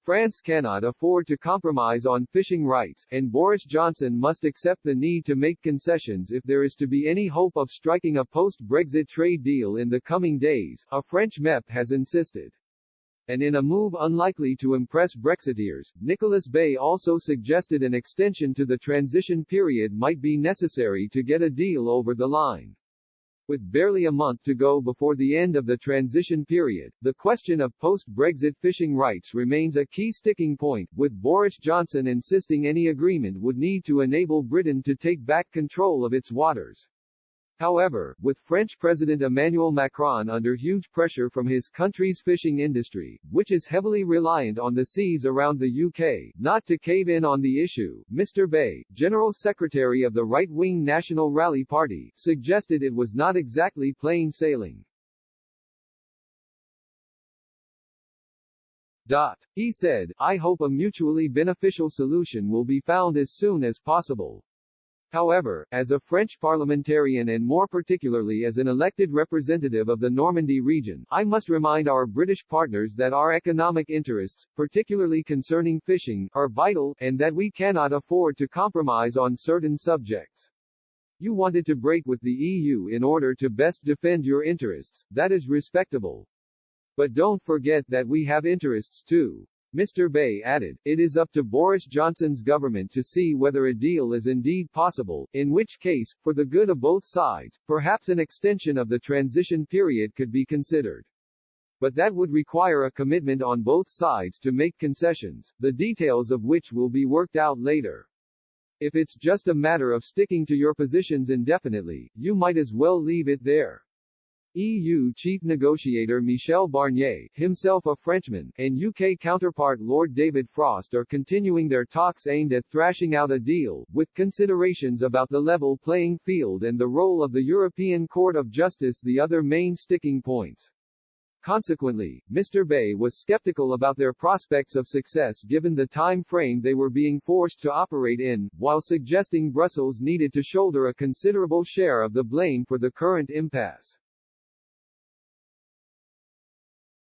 France cannot afford to compromise on fishing rights, and Boris Johnson must accept the need to make concessions if there is to be any hope of striking a post-Brexit trade deal in the coming days, a French MEP has insisted. And in a move unlikely to impress Brexiteers, Nicolas also suggested an extension to the transition period might be necessary to get a deal over the line. With barely a month to go before the end of the transition period, the question of post-Brexit fishing rights remains a key sticking point, with Boris Johnson insisting any agreement would need to enable Britain to take back control of its waters. However, with French President Emmanuel Macron under huge pressure from his country's fishing industry, which is heavily reliant on the seas around the UK, not to cave in on the issue, Mr. Bay, General Secretary of the right-wing National Rally Party, suggested it was not exactly plain sailing. He said, "I hope a mutually beneficial solution will be found as soon as possible." However, as a French parliamentarian and more particularly as an elected representative of the Normandy region, I must remind our British partners that our economic interests, particularly concerning fishing, are vital, and that we cannot afford to compromise on certain subjects. You wanted to break with the EU in order to best defend your interests, that is respectable. But don't forget that we have interests too. Mr. Bay added, it is up to Boris Johnson's government to see whether a deal is indeed possible, in which case, for the good of both sides, perhaps an extension of the transition period could be considered. But that would require a commitment on both sides to make concessions, the details of which will be worked out later. If it's just a matter of sticking to your positions indefinitely, you might as well leave it there. EU chief negotiator Michel Barnier, himself a Frenchman, and UK counterpart Lord David Frost are continuing their talks aimed at thrashing out a deal, with considerations about the level playing field and the role of the European Court of Justice the other main sticking points. Consequently, Mr. Bay was skeptical about their prospects of success given the time frame they were being forced to operate in, while suggesting Brussels needed to shoulder a considerable share of the blame for the current impasse.